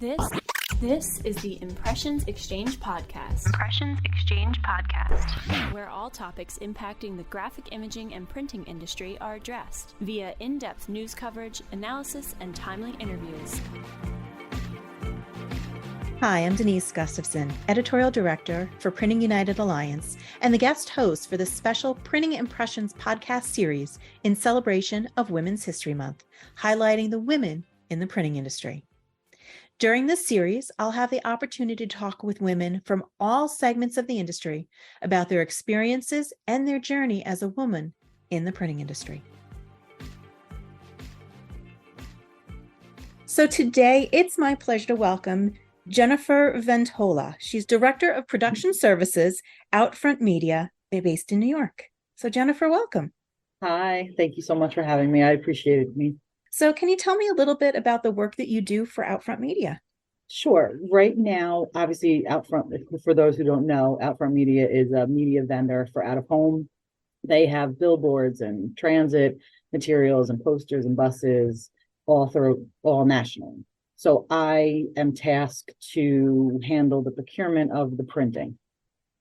This is the Impressions Exchange Podcast. Where all topics impacting the graphic imaging and printing industry are addressed via in-depth news coverage, analysis, and timely interviews. Hi, I'm Denise Gustavson, Editorial Director for Printing United Alliance, and the guest host for this special Printing Impressions podcast series in celebration of Women's History Month, highlighting the women in the printing industry. During this series, I'll have the opportunity to talk with women from all segments of the industry about their experiences and their journey as a woman in the printing industry. So today, it's my pleasure to welcome Jennifer Ventola. She's Director of Production Services, OUTFRONT Media, based in New York. So Jennifer, welcome. Hi, thank you so much for having me. I appreciate it. So can you tell me a little bit about the work that you do for OUTFRONT Media? Sure. Right now, obviously, OUTFRONT, for those who don't know, OUTFRONT Media is a media vendor for out-of-home. They have billboards and transit materials and posters and buses all nationally. So I am tasked to handle the procurement of the printing.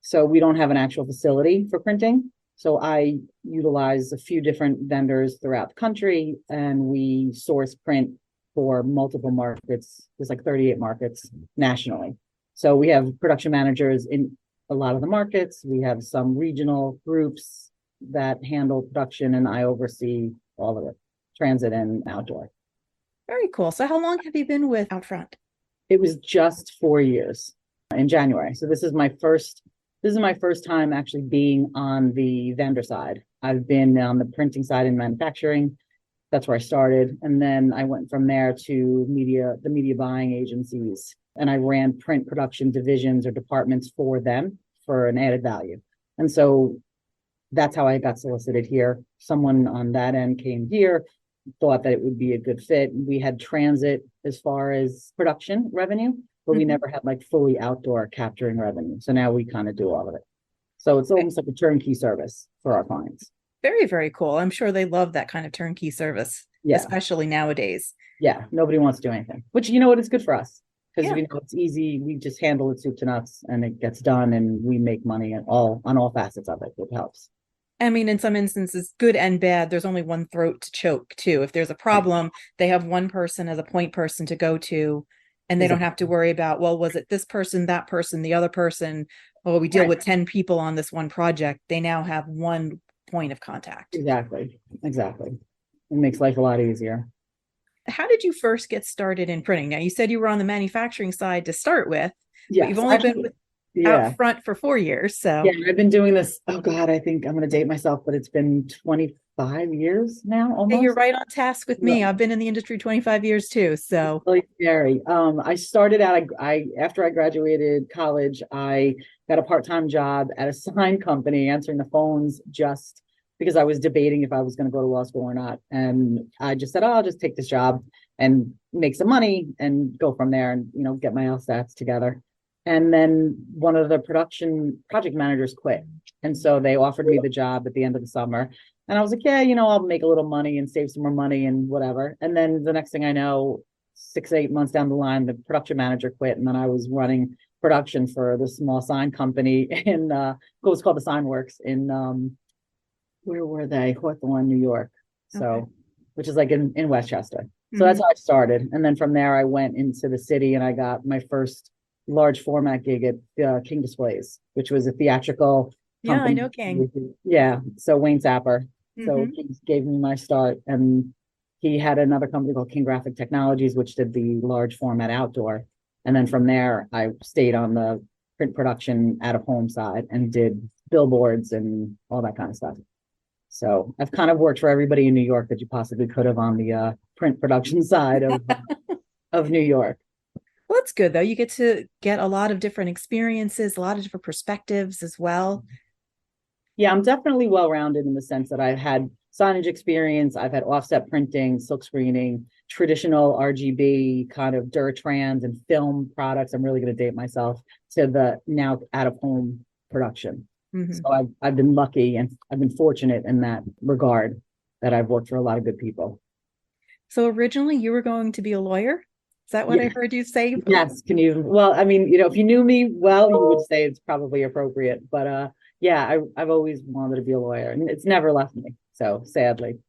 So we don't have an actual facility for printing. So I utilize a few different vendors throughout the country, and we source print for multiple markets. There's like 38 markets nationally. So we have production managers in a lot of the markets. We have some regional groups that handle production, and I oversee all of it, transit and outdoor. Very cool. So how long have you been with OUTFRONT? It was just 4 years in January. So this is my first time actually being on the vendor side. I've been on the printing side in manufacturing. That's where I started. And then I went from there to the media buying agencies. And I ran print production divisions or departments for them for an added value. And so that's how I got solicited here. Someone on that end came here, thought that it would be a good fit. We had transit as far as production revenue, but we never had like fully outdoor capturing revenue. So now we kind of do all of it. So it's almost like a turnkey service for our clients. Very, very cool. I'm sure they love that kind of turnkey service, especially nowadays. Yeah, nobody wants to do anything, which, you know what, is good for us because we know it's easy. We just handle it soup to nuts and it gets done and we make money on all facets of it. It helps. I mean, in some instances, good and bad, there's only one throat to choke too. If there's a problem, they have one person as a point person to go to, and they don't have to worry about, well, was it this person, that person, the other person? Oh, we deal with 10 people on this one project. They now have one point of contact. Exactly. It makes life a lot easier. How did you first get started in printing? Now, you said you were on the manufacturing side to start with, but you've only been with OUTFRONT for 4 years. So yeah, I've been doing this. Oh God, I think I'm going to date myself, but it's been 25 years now. Almost. Hey, you're right on task with me. I've been in the industry 25 years too. So it's really scary. I started out. After I graduated college, I got a part-time job at a sign company, answering the phones just because I was debating if I was going to go to law school or not. And I just said, I'll just take this job and make some money and go from there and, get my LSATs together. And then one of the production project managers quit. And so they offered me the job at the end of the summer. And I was like, yeah, I'll make a little money and save some more money and whatever. And then the next thing I know, 6-8 months down the line, the production manager quit. And then I was running production for the small sign company in what was called the Sign Works in, where were they? Hawthorne, New York. So, which is like in Westchester. So that's how I started. And then from there, I went into the city and I got my first large format gig at King Displays, which was a theatrical company. I know King. Yeah. So Wayne Sapper. So he gave me my start, and he had another company called King Graphic Technologies, which did the large format outdoor. And then from there, I stayed on the print production out of home side and did billboards and all that kind of stuff. So I've kind of worked for everybody in New York that you possibly could have on the print production side of New York. Well, that's good, though. You get to get a lot of different experiences, a lot of different perspectives as well. Yeah, I'm definitely well-rounded in the sense that I've had signage experience. I've had offset printing, silk screening, traditional RGB, kind of Duratrans and film products. I'm really going to date myself to the now out-of-home production. So I've been lucky and I've been fortunate in that regard that I've worked for a lot of good people. So originally you were going to be a lawyer? Is that what I Yeah. heard you say? Yes. Can you, well, I mean, you know, if you knew me well, you would say it's probably appropriate, but yeah, I've always wanted to be a lawyer and it's never left me. So sadly,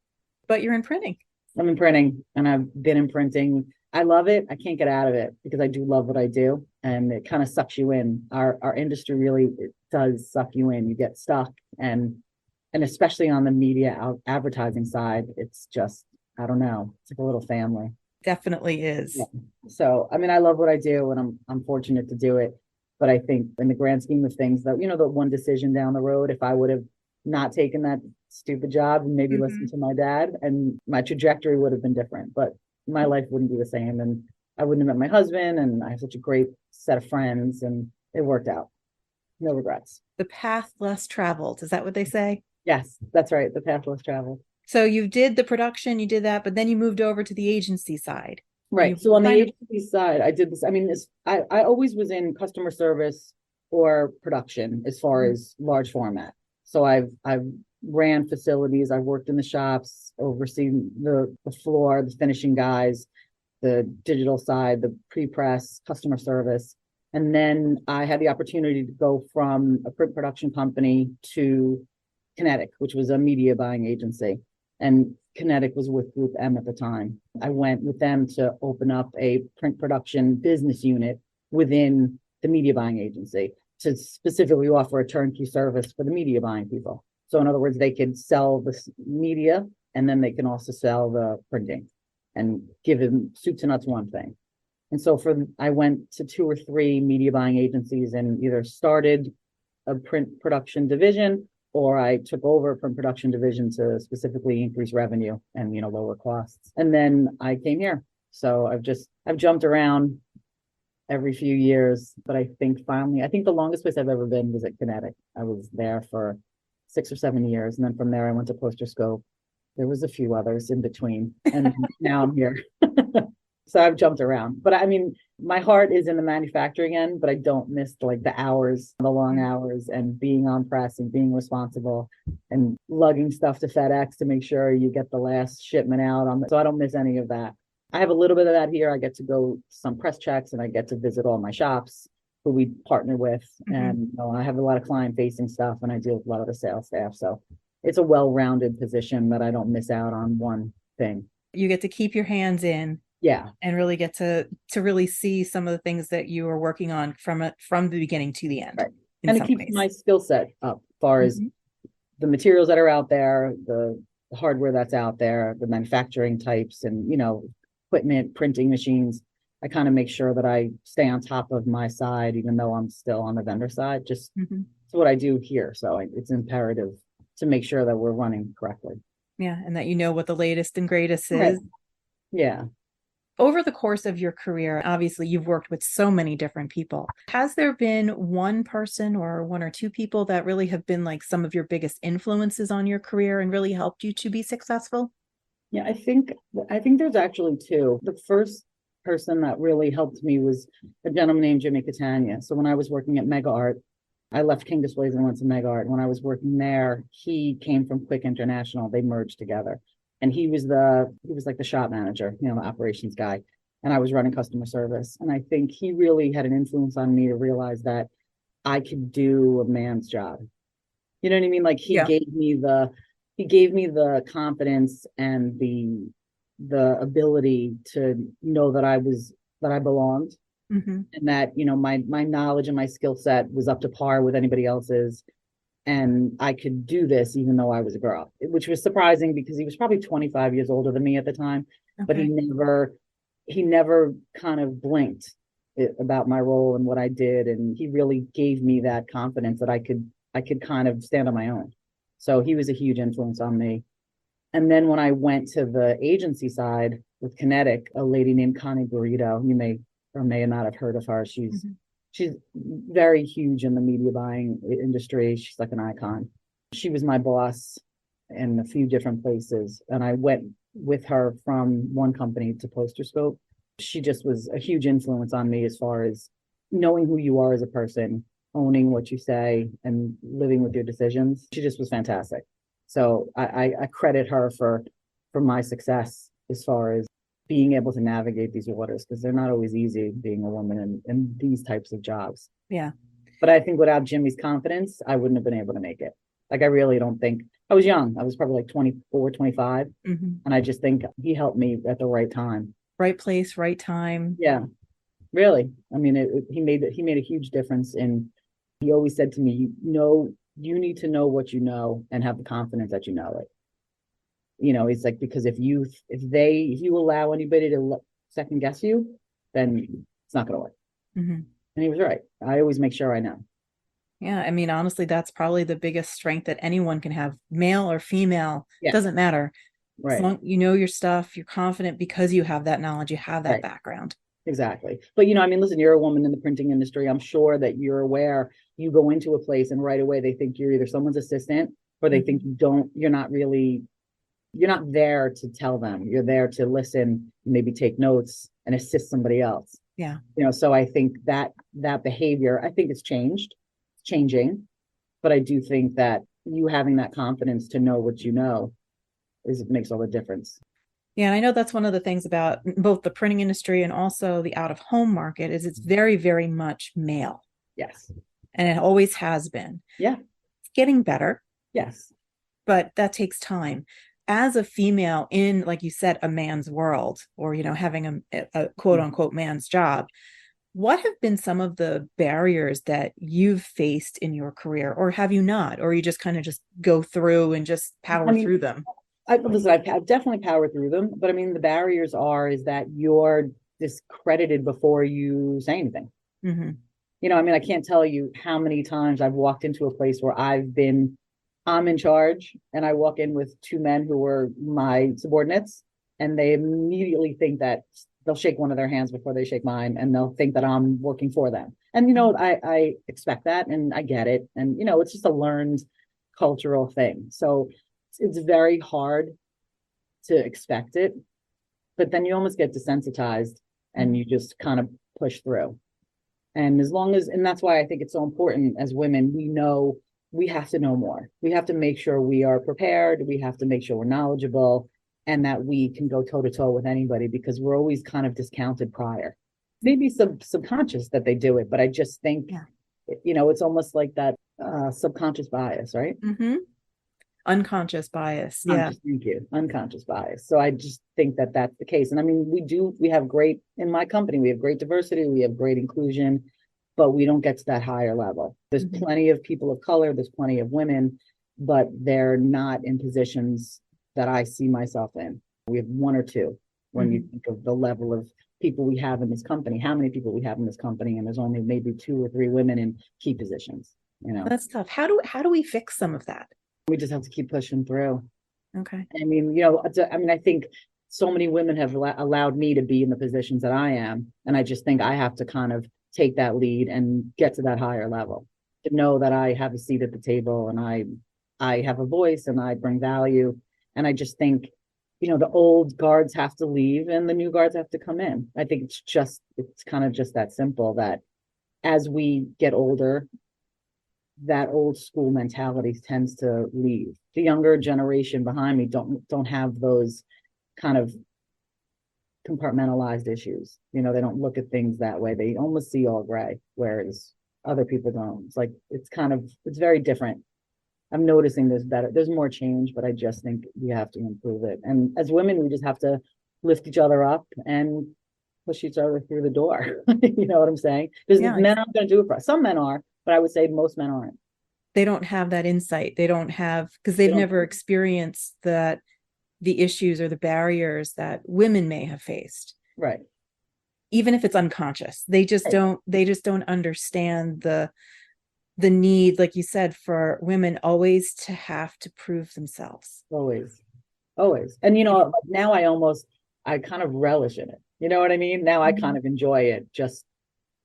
But you're in printing. I'm in printing and I've been in printing. I love it. I can't get out of it because I do love what I do and it kind of sucks you in. Our industry really, it does suck you in. You get stuck and especially on the media advertising side, it's just, I don't know, it's like a little family. Definitely is. Yeah. So, I mean, I love what I do and I'm fortunate to do it. But I think in the grand scheme of things, that, you know, the one decision down the road, if I would have not taken that stupid job and maybe listened to my dad, and my trajectory would have been different, but my life wouldn't be the same. And I wouldn't have met my husband and I have such a great set of friends and it worked out. No regrets. The path less traveled. Is that what they say? Yes, that's right. The path less traveled. So you did the production, you did that, but then you moved over to the agency side. Right. So on the agency side, I did this. I mean, I always was in customer service or production as far as large format. So I've ran facilities, I've worked in the shops, overseen the floor, the finishing guys, the digital side, the pre-press, customer service. And then I had the opportunity to go from a print production company to Kinetic, which was a media buying agency. And Kinetic was with Group M at the time. I went with them to open up a print production business unit within the media buying agency to specifically offer a turnkey service for the media buying people. So in other words, they could sell the media and then they can also sell the printing and give them soup to nuts one thing. And so I went to 2 or 3 media buying agencies and either started a print production division or I took over from production division to specifically increase revenue and, you know, lower costs. And then I came here. So I've jumped around every few years, but I think the longest place I've ever been was at Kinetic. I was there for 6 or 7 years. And then from there, I went to Poster Scope. There was a few others in between and now I'm here. So I've jumped around, but I mean, my heart is in the manufacturing end, but I don't miss like the hours, the long hours and being on press and being responsible and lugging stuff to FedEx to make sure you get the last shipment out on. So I don't miss any of that. I have a little bit of that here. I get to go to some press checks and I get to visit all my shops who we partner with. And you know, I have a lot of client facing stuff and I deal with a lot of the sales staff. So it's a well-rounded position that I don't miss out on one thing. You get to keep your hands in. Yeah. And really get to really see some of the things that you are working on from the beginning to the end. Right. And it keeps my skill set up as far as the materials that are out there, the hardware that's out there, the manufacturing types and, you know, equipment, printing machines. I kind of make sure that I stay on top of my side, even though I'm still on the vendor side. Just it's what I do here. So it's imperative to make sure that we're running correctly. Yeah. And that you know what the latest and greatest is. Right. Yeah. Over the course of your career, obviously you've worked with so many different people. Has there been one person or 1 or 2 people that really have been like some of your biggest influences on your career and really helped you to be successful? Yeah, I think there's actually 2. The first person that really helped me was a gentleman named Jimmy Catania. So when I was working at Mega Art, I left King Displays and went to Mega Art. When I was working there, he came from Quick International. They merged together. And he was like the shop manager, you know, the operations guy. And I was running customer service. And I think he really had an influence on me to realize that I could do a man's job. You know what I mean? Like he gave me the confidence and the ability to know that I belonged. And that, you know, my knowledge and my skill set was up to par with anybody else's. And I could do this even though I was a girl, which was surprising because he was probably 25 years older than me at the time, but he never kind of blinked about my role and what I did. And he really gave me that confidence that I could kind of stand on my own. So he was a huge influence on me. And then when I went to the agency side with Kinetic, a lady named Connie Burrito, you may or may not have heard of her. She's very huge in the media buying industry. She's like an icon. She was my boss in a few different places. And I went with her from one company to Poster Scope. She just was a huge influence on me as far as knowing who you are as a person, owning what you say and living with your decisions. She just was fantastic. So I credit her for my success as far as being able to navigate these waters, because they're not always easy being a woman in these types of jobs. Yeah. But I think without Jimmy's confidence, I wouldn't have been able to make it. Like, I really don't think, I was young. I was probably like 24, 25. Mm-hmm. And I just think he helped me at the right time. Right place, right time. Yeah, really. I mean, he made a huge difference. He always said to me, you need to know what you know and have the confidence that you know it. It's like, because if you allow anybody to second guess you, then it's not going to work. Mm-hmm. And he was right. I always make sure I know. Yeah. I mean, honestly, that's probably the biggest strength that anyone can have, male or female. Yeah. Doesn't matter. Right. As long you know your stuff, you're confident because you have that knowledge, you have that Right. background. Exactly. But, I mean, listen, you're a woman in the printing industry. I'm sure that you're aware, you go into a place and right away they think you're either someone's assistant, or they think you're not there to tell them. You're there to listen, maybe take notes and assist somebody else. Yeah. So I think that behavior, I think it's changing, but I do think that you having that confidence to know what you know makes all the difference. Yeah, and I know that's one of the things about both the printing industry and also the out-of-home market is it's very, very much male. Yes. And it always has been. Yeah. It's getting better. Yes. But that takes time. As a female in, like you said, a man's world, or, having a quote unquote man's job, what have been some of the barriers that you've faced in your career, or have you not, or you just kind of just go through and just power through them? I've definitely powered through them, but I mean, the barriers is that you're discredited before you say anything. Mm-hmm. I mean, I can't tell you how many times I've walked into a place where I'm in charge, and I walk in with two men who were my subordinates, and they immediately think that they'll shake one of their hands before they shake mine, and they'll think that I'm working for them. And, I expect that, and I get it. And, it's just a learned cultural thing. So it's very hard to expect it, but then you almost get desensitized and you just kind of push through. And and that's why I think it's so important as women, we have to know more. We have to make sure we are prepared. We have to make sure we're knowledgeable and that we can go toe to toe with anybody, because we're always kind of discounted prior. Maybe subconscious that they do it, but I just think, it's almost like that subconscious bias, right? Mm-hmm. Unconscious bias. Yeah. Thank you. Unconscious bias. So I just think that that's the case. And I mean, in my company, we have great diversity, we have great inclusion, but we don't get to that higher level. There's plenty of people of color, there's plenty of women, but they're not in positions that I see myself in. We have one or two when you think of the level of people we have in this company, how many people we have in this company, and there's only maybe 2 or 3 women in key positions. That's tough. How do we fix some of that? We just have to keep pushing through. Okay. I mean, I think so many women have allowed me to be in the positions that I am. And I just think I have to kind of take that lead and get to that higher level, to know that I have a seat at the table and I have a voice and I bring value. And I just think, the old guards have to leave and the new guards have to come in. I think it's kind of just that simple, that as we get older, that old school mentality tends to leave. The younger generation behind me don't have those kind of compartmentalized issues. They don't look at things that way. They almost see all gray, whereas other people don't. It's like, it's very different. I'm noticing there's more change, but I just think we have to improve it. And as women, we just have to lift each other up and push each other through the door. You know what I'm saying? Because men aren't going to do it for us. Some men are, but I would say most men aren't. They don't have that insight. They don't have, because they've never experienced the issues or the barriers that women may have faced. Right. Even if it's unconscious, they just don't understand the need, like you said, for women always to have to prove themselves. Always. And, now I kind of relish in it. You know what I mean? Now I kind of enjoy it.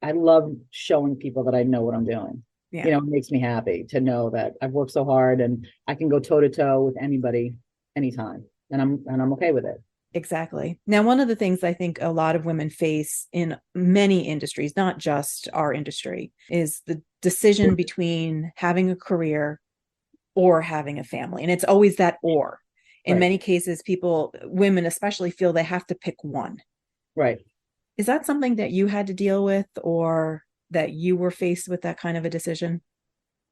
I love showing people that I know what I'm doing. Yeah. It makes me happy to know that I've worked so hard and I can go toe to toe with anybody, anytime. And I'm okay with it. Exactly. Now, one of the things I think a lot of women face in many industries, not just our industry, is the decision between having a career or having a family. And it's always that or. in Right. many cases, women especially, feel they have to pick one. Right. Is that something that you had to deal with, or that you were faced with that kind of a decision?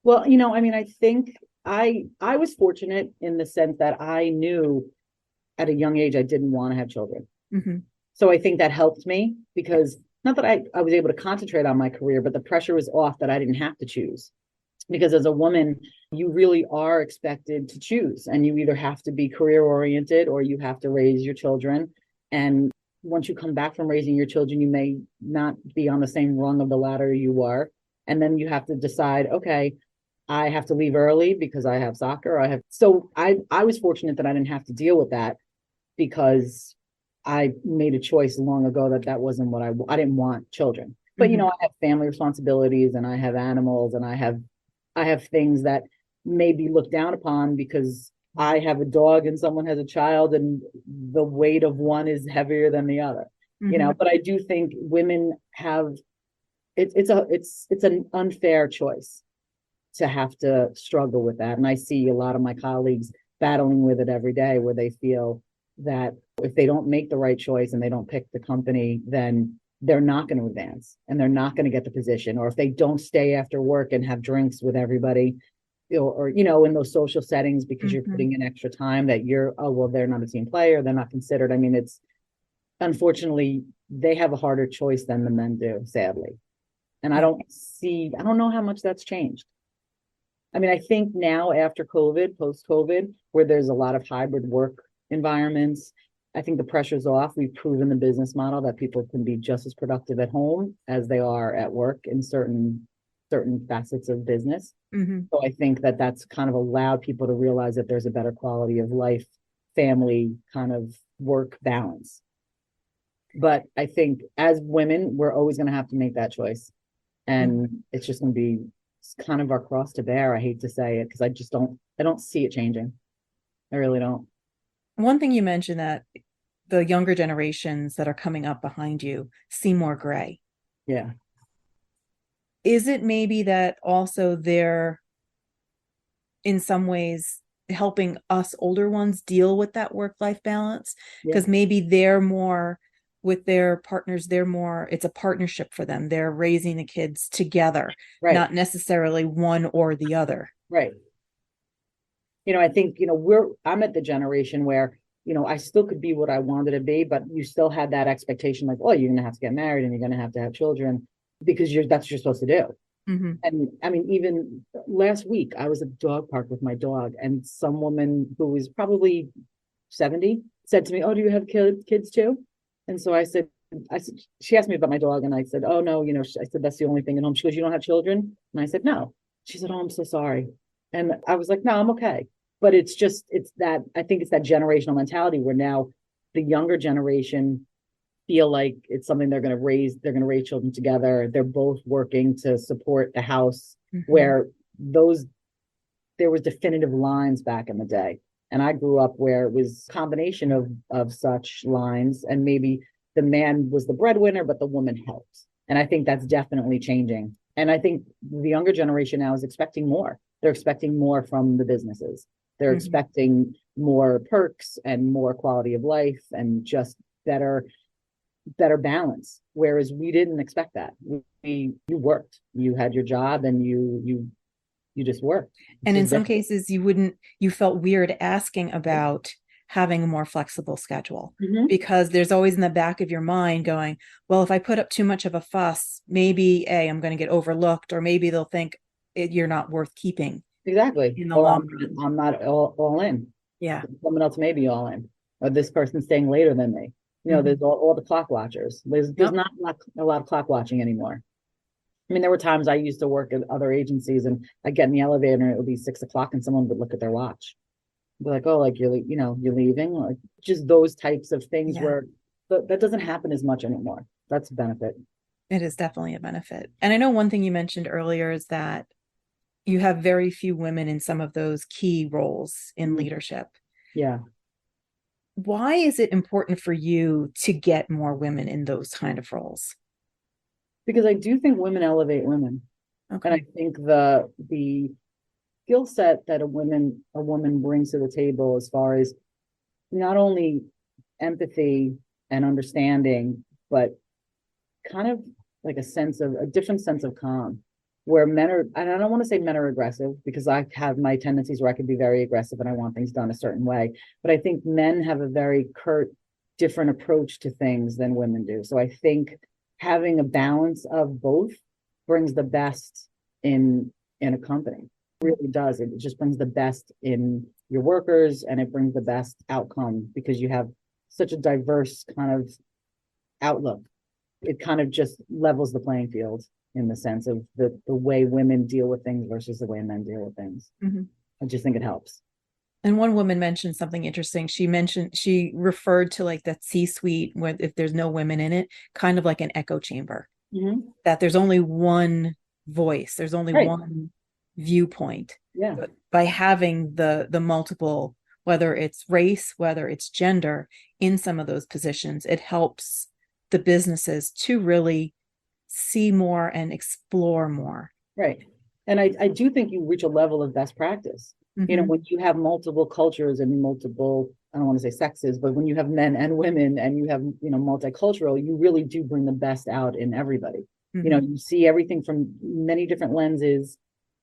Well, I mean, I think I was fortunate in the sense that I knew at a young age I didn't want to have children. Mm-hmm. So I think that helped me because not that I was able to concentrate on my career, but the pressure was off that I didn't have to choose. Because as a woman, you really are expected to choose, and you either have to be career oriented or you have to raise your children. And once you come back from raising your children, you may not be on the same rung of the ladder you were. And then you have to decide, okay, I have to leave early because I have soccer. I was fortunate that I didn't have to deal with that because I made a choice long ago that wasn't what I didn't want children. But Mm-hmm. I have family responsibilities and I have animals and I have things that may be looked down upon because I have a dog and someone has a child and the weight of one is heavier than the other. Mm-hmm. But I do think women have it's an unfair choice to have to struggle with that. And I see a lot of my colleagues battling with it every day where they feel that if they don't make the right choice and they don't pick the company, then they're not going to advance and they're not going to get the position. Or if they don't stay after work and have drinks with everybody, or in those social settings because you're putting in extra time that they're not a team player, they're not considered. I mean, it's unfortunately they have a harder choice than the men do, sadly. And I don't know how much that's changed. I mean, I think now after COVID, post-COVID, where there's a lot of hybrid work environments, I think the pressure's off. We've proven the business model that people can be just as productive at home as they are at work in certain facets of business. Mm-hmm. So I think that that's kind of allowed people to realize that there's a better quality of life, family kind of work balance. But I think as women, we're always going to have to make that choice. And it's just going to be kind of our cross to bear. I hate to say it because I don't see it changing. I really don't. One thing you mentioned, that the younger generations that are coming up behind you see more gray. Yeah. Is it maybe that also they're in some ways helping us older ones deal with that work-life balance? Because maybe they're more with their partners, it's a partnership for them. They're raising the kids together, right. Not necessarily one or the other. Right. I think, I'm at the generation where, I still could be what I wanted to be, but you still had that expectation like, oh, you're going to have to get married and you're going to have children because that's what you're supposed to do. Mm-hmm. And I mean, even last week, I was at the dog park with my dog and some woman who was probably 70 said to me, oh, do you have kids too? And so I said, she asked me about my dog and I said, oh no, I said, that's the only thing at home. She goes, you don't have children? And I said, no. She said, oh, I'm so sorry. And I was like, no, I'm okay. But I think it's that generational mentality where now the younger generation feel like it's something they're going to raise children together. They're both working to support the house, where there was definitive lines back in the day. And I grew up where it was a combination of such lines, and maybe the man was the breadwinner, but the woman helped. And I think that's definitely changing. And I think the younger generation now is expecting more. They're expecting more from the businesses. They're expecting more perks and more quality of life and just better balance. Whereas we didn't expect that. You worked, you had your job, and you just worked. And in some cases, you felt weird asking about having a more flexible schedule, because there's always in the back of your mind going, well, if I put up too much of a fuss, maybe I'm going to get overlooked, or maybe they'll think you're not worth keeping. Exactly. In the long run. I'm not all in. Yeah. Someone else may be all in, or this person's staying later than me. There's all the clock watchers. There's not a lot of clock watching anymore. I mean, there were times I used to work at other agencies and I'd get in the elevator and it would be 6 o'clock and someone would look at their watch. Be like, oh, like you're leaving, like just those types of things where that doesn't happen as much anymore. That's a benefit. It is definitely a benefit. And I know one thing you mentioned earlier is that you have very few women in some of those key roles in leadership. Yeah. Why is it important for you to get more women in those kind of roles? Because I do think women elevate women. Okay. And I think the skill set that a woman brings to the table as far as not only empathy and understanding, but kind of like a different sense of calm, where men are, and I don't want to say men are aggressive, because I have my tendencies where I can be very aggressive and I want things done a certain way. But I think men have a very curt, different approach to things than women do. So I think having a balance of both brings the best in a company. It really does. It just brings the best in your workers, and it brings the best outcome because you have such a diverse kind of outlook. It kind of just levels the playing field in the sense of the way women deal with things versus the way men deal with things. Mm-hmm. I just think it helps. And one woman mentioned something interesting. She referred to like that C-suite where if there's no women in it, kind of like an echo chamber, that there's only one voice, there's only one viewpoint. Yeah. But by having the multiple, whether it's race, whether it's gender, in some of those positions, it helps the businesses to really see more and explore more. Right. And I do think you reach a level of best practice. You know, when you have multiple cultures and multiple, I don't want to say sexes, but when you have men and women and you have, you know, multicultural, you really do bring the best out in everybody. You know, you see everything from many different lenses,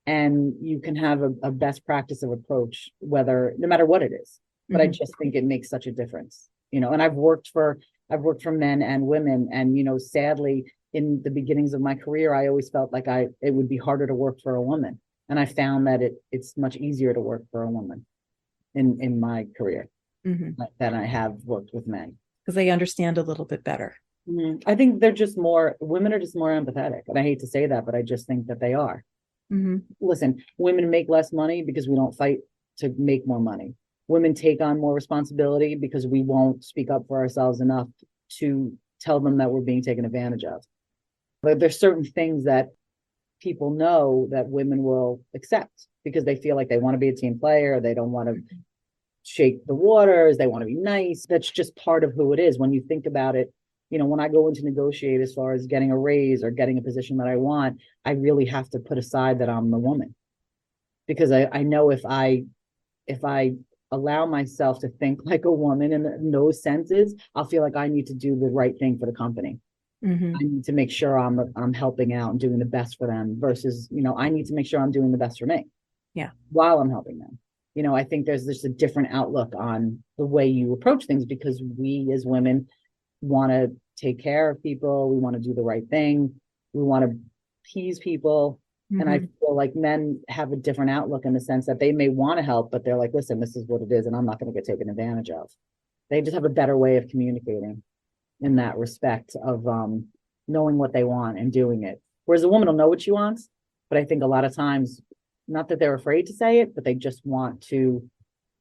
and you can have a best practice of approach, no matter what it is. But I just think it makes such a difference, you know, and I've worked for men and women, and, you know, sadly, in the beginnings of my career, I always felt like it would be harder to work for a woman. And I found that it's much easier to work for a woman in my career than I have worked with men. Because they understand a little bit better. I think women are just more empathetic. And I hate to say that, but I just think that they are. Listen, women make less money because we don't fight to make more money. Women take on more responsibility because we won't speak up for ourselves enough to tell them that we're being taken advantage of. But there's certain things that people know that women will accept because they feel like they want to be a team player. They don't want to shake the waters. They want to be nice. That's just part of who it is. When you think about it, you know, when I go in to negotiate as far as getting a raise or getting a position that I want, I really have to put aside that I'm the woman, because I know if I allow myself to think like a woman in those senses, I'll feel like I need to do the right thing for the company. I need to make sure I'm helping out and doing the best for them versus, you know, I need to make sure I'm doing the best for me. Yeah. While I'm helping them. You know, I think there's just a different outlook on the way you approach things, because we as women want to take care of people. We want to do the right thing. We want to please people. And I feel like men have a different outlook in the sense that they may want to help, but they're like, listen, this is what it is, and I'm not going to get taken advantage of. They just have a better way of communicating in that respect of knowing what they want and doing it. Whereas a woman will know what she wants, but I think a lot of times, not that they're afraid to say it, but they just want to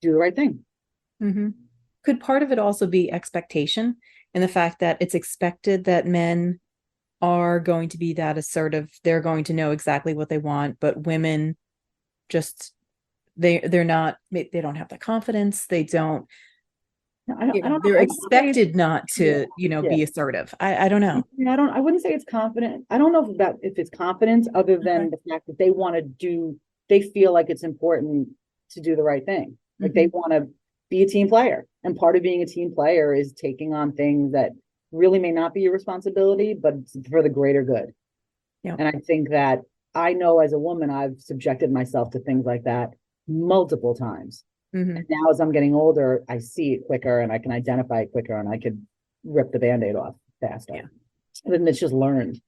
do the right thing. Could part of it also be expectation, and the fact that it's expected that men are going to be that assertive, they're going to know exactly what they want, but women just they're not, they don't have the confidence, they don't. They're expected not to, be assertive. I don't know. I wouldn't say it's confident. I don't know if it's confidence, other than the fact that they feel like it's important to do the right thing. Like they want to be a team player. And part of being a team player is taking on things that really may not be your responsibility, but it's for the greater good. Yeah. And I think that I know as a woman, I've subjected myself to things like that multiple times. And now as I'm getting older, I see it quicker and I can identify it quicker and I could rip the Band-Aid off faster. Yeah. And it's just learned,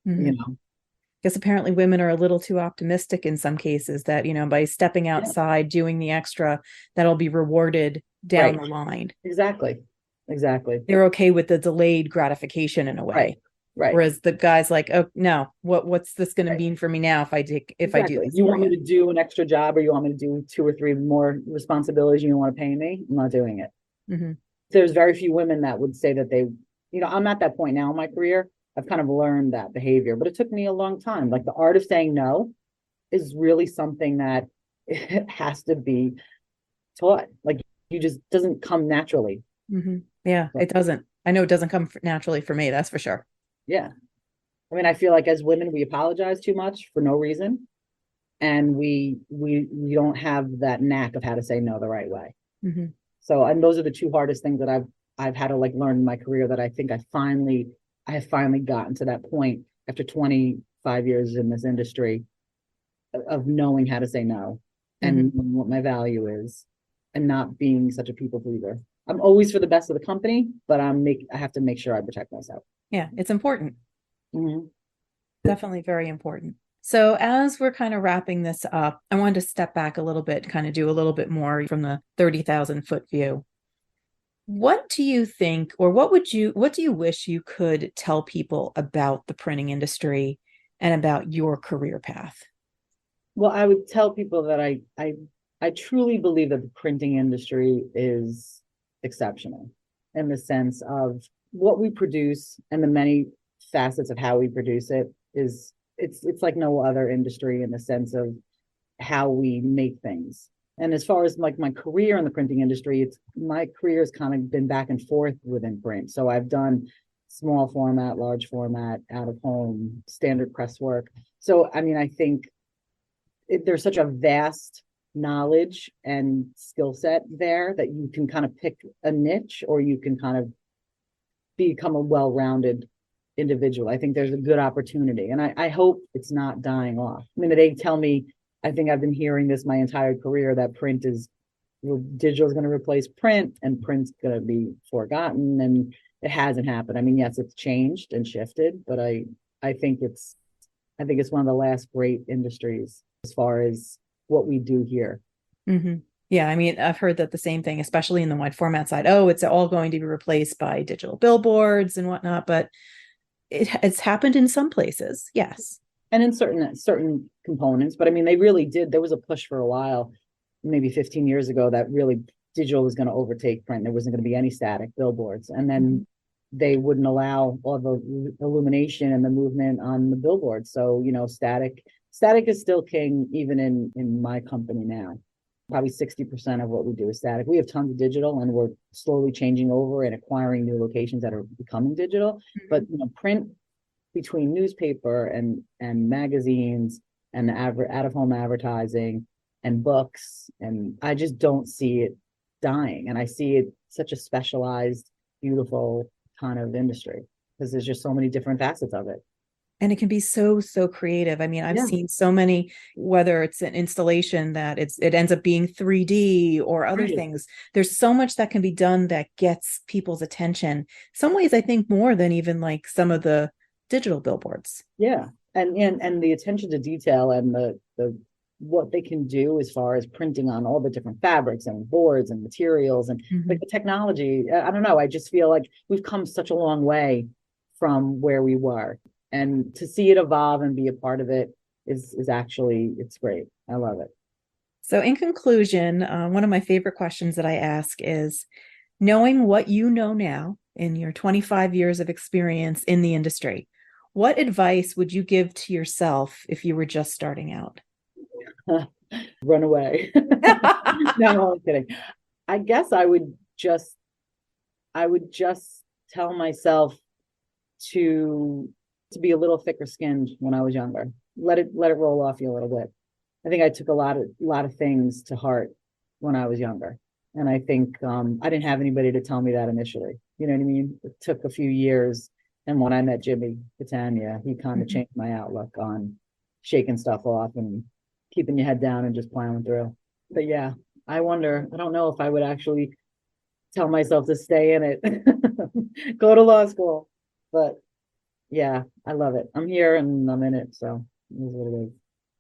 Because apparently women are a little too optimistic in some cases that, by stepping outside, doing the extra, that'll be rewarded down the line. Exactly. They're okay with the delayed gratification in a way. Right. Whereas the guy's like, oh no, what's this going to mean for me now if I do this? You want me to do an extra job, or you want me to do 2 or 3 more responsibilities you don't want to pay me? I'm not doing it. There's very few women that would say that they, I'm at that point now in my career. I've kind of learned that behavior, but it took me a long time. Like the art of saying no is really something that it has to be taught. Like you just doesn't come naturally. Yeah, it doesn't. I know it doesn't come naturally for me. That's for sure. Yeah. I mean, I feel like as women, we apologize too much for no reason. And we don't have that knack of how to say no the right way. So, and those are the two hardest things that I've had to like learn in my career, that I think I have finally gotten to that point after 25 years in this industry of knowing how to say no and knowing what my value is and not being such a people pleaser. I'm always for the best of the company, but I have to make sure I protect myself. Yeah, it's important. Definitely very important. So as we're kind of wrapping this up, I wanted to step back a little bit, kind of do a little bit more from the 30,000 foot view. What do you think, or what do you wish you could tell people about the printing industry and about your career path? Well, I would tell people that I truly believe that the printing industry is exceptional in the sense of what we produce and the many facets of how we produce it is it's like no other industry in the sense of how we make things. And as far as like my career in the printing industry, my career has kind of been back and forth within print. So I've done small format, large format, out of home, standard press work. So I mean, I think there's such a vast knowledge and skill set there that you can kind of pick a niche, or you can kind of become a well-rounded individual. I think there's a good opportunity, and I hope it's not dying off. I mean, they tell me, I think I've been hearing this my entire career, that digital is going to replace print and print's going to be forgotten, and it hasn't happened. I mean, yes, it's changed and shifted, but I think it's one of the last great industries as far as what we do here. Yeah, I mean, I've heard that the same thing, especially in the wide format side. Oh, it's all going to be replaced by digital billboards and whatnot, but it's happened in some places, yes. And in certain components, but I mean, they really did. There was a push for a while, maybe 15 years ago, that really digital was going to overtake print. There wasn't going to be any static billboards, and then they wouldn't allow all the illumination and the movement on the billboard. So, you know, static is still king, even in my company now. Probably 60% of what we do is static. We have tons of digital, and we're slowly changing over and acquiring new locations that are becoming digital. But you know, print, between newspaper and magazines and out of home advertising and books, and I just don't see it dying. And I see it such a specialized, beautiful kind of industry because there's just so many different facets of it. And it can be so creative. I mean, I've seen so many, whether it's an installation that it ends up being 3D or other things. There's so much that can be done that gets people's attention. Some ways, I think, more than even like some of the digital billboards. Yeah. And the attention to detail and the what they can do as far as printing on all the different fabrics and boards and materials and like the technology. I don't know. I just feel like we've come such a long way from where we were. And to see it evolve and be a part of it is actually, it's great. I love it. So in conclusion, one of my favorite questions that I ask is, knowing what you know now in your 25 years of experience in the industry, what advice would you give to yourself if you were just starting out? Run away. No, I'm kidding. I guess I would just tell myself to be a little thicker skinned when I was younger. Let it roll off you a little bit. I think I took a lot of things to heart when I was younger. And I think I didn't have anybody to tell me that initially. You know what I mean? It took a few years. And when I met Jimmy Catania, he kind of changed my outlook on shaking stuff off and keeping your head down and just plowing through. But yeah, I don't know if I would actually tell myself to stay in it, go to law school. But yeah, I love it. I'm here and I'm in it. So it is what it is.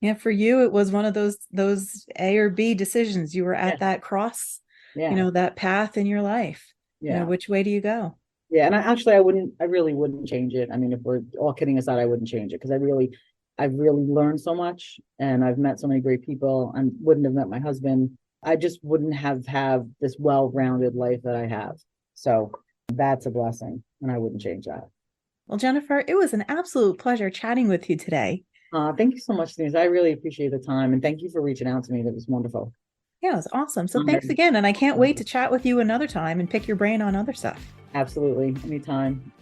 Yeah, for you, it was one of those A or B decisions. You were at that cross, that path in your life. Yeah. You know, which way do you go? Yeah. And I really wouldn't change it. I mean, if we're all kidding aside, I wouldn't change it because I've really learned so much and I've met so many great people and wouldn't have met my husband. I just wouldn't have this well-rounded life that I have. So that's a blessing and I wouldn't change that. Well, Jennifer, it was an absolute pleasure chatting with you today. Thank you so much, Denise. I really appreciate the time and thank you for reaching out to me. That was wonderful. Yeah, it was awesome. So thanks again. And I can't wait to chat with you another time and pick your brain on other stuff. Absolutely. Anytime.